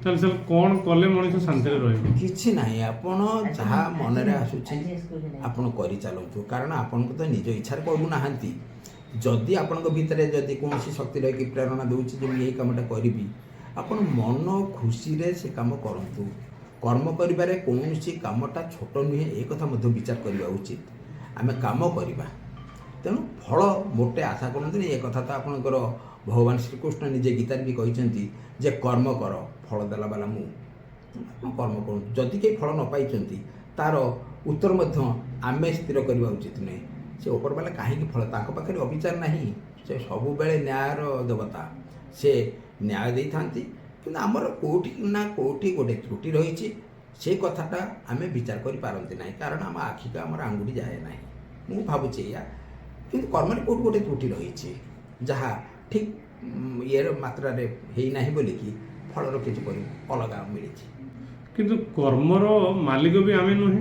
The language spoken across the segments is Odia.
ତାହେଲେ ସାର୍ କ'ଣ କଲେ ମଣିଷ ଶାନ୍ତିରେ ରହିବ? କିଛି ନାହିଁ, ଆପଣ ଯାହା ମନରେ ଆସୁଛି ଆପଣ କରିଚାଲନ୍ତୁ, କାରଣ ଆପଣଙ୍କୁ ତ ନିଜ ଇଚ୍ଛାରେ କରୁନାହାନ୍ତି। ଯଦି ଆପଣଙ୍କ ଭିତରେ ଯଦି କୌଣସି ଶକ୍ତି ରହିକି ପ୍ରେରଣା ଦେଉଛି ଯେ ମୁଁ ଏଇ କାମଟା କରିବି, ଆପଣ ମନ ଖୁସିରେ ସେ କାମ କରନ୍ତୁ। କର୍ମ କରିବାରେ କୌଣସି କାମଟା ଛୋଟ ନୁହେଁ, ଏ କଥା ମଧ୍ୟ ବିଚାର କରିବା ଉଚିତ। ଆମେ କାମ କରିବା, ତେଣୁ ଫଳ ମୋଟେ ଆଶା କରନ୍ତୁନି। ଏ କଥା ତ ଆପଣଙ୍କର ଭଗବାନ ଶ୍ରୀକୃଷ୍ଣ ନିଜେ ଗୀତାରେ ବି କହିଛନ୍ତି ଯେ କର୍ମ କର, ଫଳ ଦେଲା ବାଲା ମୁଁ। ଆପଣ କର୍ମ କରନ୍ତୁ। ଯଦି କେହି ଫଳ ନ ପାଇଛନ୍ତି ତାର ଉତ୍ତର ମଧ୍ୟ ଆମେ ସ୍ଥିର କରିବା ଉଚିତ ନୁହେଁ। ସେ ଉପରବାଲା କାହିଁକି ଫଳ, ତାଙ୍କ ପାଖରେ ଅବିଚାର ନାହିଁ। ସେ ସବୁବେଳେ ନ୍ୟାୟର ଦେବତା, ସେ ନ୍ୟାୟ ଦେଇଥାନ୍ତି। କିନ୍ତୁ ଆମର କେଉଁଠି ନା କେଉଁଠି ଗୋଟେ ତ୍ରୁଟି ରହିଛି, ସେ କଥାଟା ଆମେ ବିଚାର କରିପାରନ୍ତି ନାହିଁ, କାରଣ ଆମ ଆଖିକୁ ଆମର ଆଙ୍ଗୁଠି ଯାଏ ନାହିଁ। ମୁଁ ଭାବୁଛି ଏଇଆ, କିନ୍ତୁ କର୍ମରେ କେଉଁଠି ଗୋଟେ ତ୍ରୁଟି ରହିଛି, ଯାହା ଠିକ୍ ଇଏର ମାତ୍ରାରେ ହେଇନାହିଁ ବୋଲିକି ଫଳର କିଛି ଅଲଗା ମିଳିଛି। କିନ୍ତୁ କର୍ମର ମାଲିକ ବି ଆମେ ନୁହେଁ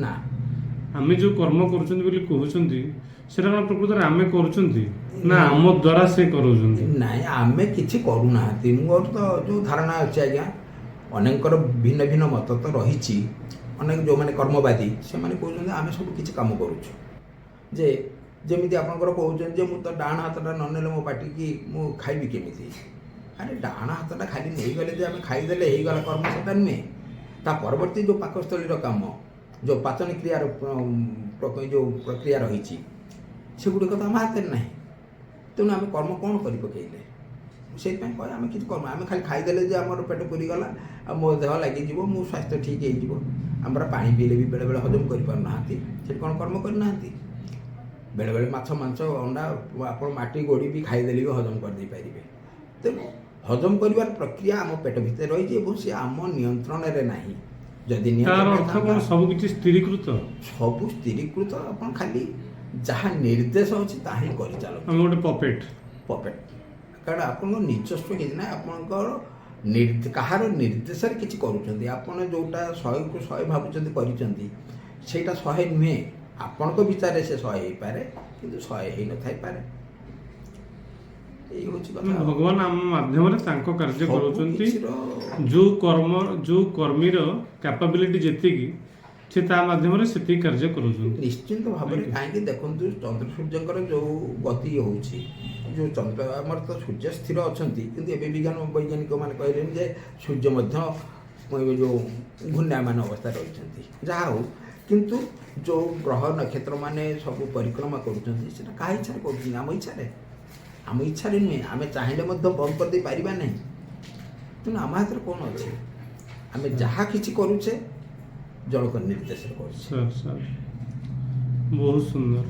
ନା, ଆମେ ଯେଉଁ କର୍ମ କରୁଛନ୍ତି ବୋଲି କହୁଛନ୍ତି ସେଟା କ'ଣ ପ୍ରକୃତରେ ଆମେ କରୁଛନ୍ତି ନା ଆମ ଦ୍ୱାରା ସେ କରୁଛନ୍ତି? ନାଇଁ, ଆମେ କିଛି କରୁନାହାନ୍ତି। ମୋର ତ ଯେଉଁ ଧାରଣା ଅଛି ଆଜ୍ଞା, ଅନେକଙ୍କର ଭିନ୍ନ ଭିନ୍ନ ମତ ତ ରହିଛି। ଅନେକ ଯେଉଁମାନେ କର୍ମବାଦୀ ସେମାନେ କହୁଛନ୍ତି ଆମେ ସବୁ କିଛି କାମ କରୁଛୁ। ଯେ ଯେମିତି ଆପଣଙ୍କର କହୁଛନ୍ତି ଯେ ମୁଁ ତ ଡାହାଣ ହାତଟା ନ ନେଲେ ମୋ ପାଟିକି ମୁଁ ଖାଇବି କେମିତି? ଆରେ ଡାହାଣ ହାତଟା ଖାଲି ନେଇଗଲେ ଯେ ଆମେ ଖାଇଦେଲେ ହେଇଗଲା କର୍ମ, ସେଟା ନୁହେଁ। ତା ପରବର୍ତ୍ତୀ ଯେଉଁ ପାକସ୍ଥଳୀର କାମ, ଯେଉଁ ପାଚନ କ୍ରିୟାର ଯେଉଁ ପ୍ରକ୍ରିୟା ରହିଛି, ସେଗୁଡ଼ିକ ତ ଆମ ହାତରେ ନାହିଁ। ତେଣୁ ଆମେ କର୍ମ କ'ଣ କରି ପକେଇଲେ? ସେଇଥିପାଇଁ କହେ ଆମେ କିଛି କର୍ମ, ଆମେ ଖାଲି ଖାଇଦେଲେ ଯେ ଆମର ପେଟ ପୁରିଗଲା ଆଉ ମୋ ଦେହ ଲାଗିଯିବ, ମୋ ସ୍ୱାସ୍ଥ୍ୟ ଠିକ୍ ହେଇଯିବ। ଆମର ପାଣି ପିଇଲେ ବି ବେଳେବେଳେ ହଜମ କରିପାରୁନାହାନ୍ତି, ସେଠି କ'ଣ କର୍ମ କରିନାହାନ୍ତି? ବେଳେବେଳେ ମାଛ, ମାଂସ, ଅଣ୍ଡା ଆପଣ ମାଟି ଗୋଡ଼ି ବି ଖାଇଦେଲେ ବି ହଜମ କରିଦେଇପାରିବେ। ତେଣୁ ହଜମ କରିବାର ପ୍ରକ୍ରିୟା ଆମ ପେଟ ଭିତରେ ରହିଛି ଏବଂ ସେ ଆମ ନିୟନ୍ତ୍ରଣରେ ନାହିଁ। ଯଦି ସବୁ କିଛି ସ୍ଥିରୀକୃତ, ସବୁ ସ୍ଥିରୀକୃତ, ଆପଣ ଖାଲି ଯାହା ନିର୍ଦ୍ଦେଶ ଅଛି ତାହା ହିଁ କରିଚାଲନ୍ତୁ। ଆମେ ଗୋଟେ ପପେଟ୍, କାରଣ ଆପଣଙ୍କ ନିଜସ୍ୱ କିଛି ନାହିଁ। ଆପଣଙ୍କର କାହାର ନିର୍ଦ୍ଦେଶରେ କିଛି କରୁଛନ୍ତି। ଆପଣ ଯେଉଁଟା 100କୁ 100 ଭାବୁଛନ୍ତି କରିଛନ୍ତି, ସେଇଟା 100 ନୁହେଁ। ଆପଣଙ୍କ ବିଚାରରେ ସେ 100 ହେଇପାରେ, କିନ୍ତୁ 100 ହେଇନଥାଇପାରେ। ଏଇ ହେଉଛି କଥା। ଭଗବାନ ଆମ ମାଧ୍ୟମରେ ତାଙ୍କ କାର୍ଯ୍ୟ କରୁଛନ୍ତି। ଯେଉଁ କର୍ମୀର କ୍ୟାପାବିଲିଟି ଯେତିକି, ସେ ତା ମାଧ୍ୟମରେ ସେତିକି କାର୍ଯ୍ୟ କରୁଛନ୍ତି ନିଶ୍ଚିନ୍ତ ଭାବରେ। କାହିଁକି ଦେଖନ୍ତୁ, ଚନ୍ଦ୍ର ସୂର୍ଯ୍ୟଙ୍କର ଯେଉଁ ଗତି ହେଉଛି, ଯେଉଁ ଚନ୍ଦ୍ର ଆମର ତ ସୂର୍ଯ୍ୟ ସ୍ଥିର ଅଛନ୍ତି, କିନ୍ତୁ ଏବେ ବୈଜ୍ଞାନିକ ମାନେ କହିଲେଣି ଯେ ସୂର୍ଯ୍ୟ ମଧ୍ୟ ଯେଉଁ ଘୂର୍ଣ୍ଣାୟମାନ ଅବସ୍ଥାରେ ରହିଛନ୍ତି। ଯାହା ହଉ, କିନ୍ତୁ ଯେଉଁ ଗ୍ରହ ନକ୍ଷତ୍ର ମାନେ ସବୁ ପରିକ୍ରମା କରୁଛନ୍ତି, ସେଟା କାହା ଇଚ୍ଛାରେ କରୁଛନ୍ତି? ଆମ ଇଚ୍ଛାରେ? ଆମ ଇଚ୍ଛାରେ ନୁହେଁ। ଆମେ ଚାହିଁଲେ ମଧ୍ୟ ବନ୍ଦ କରିଦେଇ ପାରିବା ନାହିଁ। ତେଣୁ ଆମ ହାତରେ କ'ଣ ଅଛି? ଆମେ ଯାହା କିଛି କରୁଛେ ଜଣକ ନିର୍ଦ୍ଦେଶରେ କରୁଛେ। ସାର୍ ବହୁତ ସୁନ୍ଦର।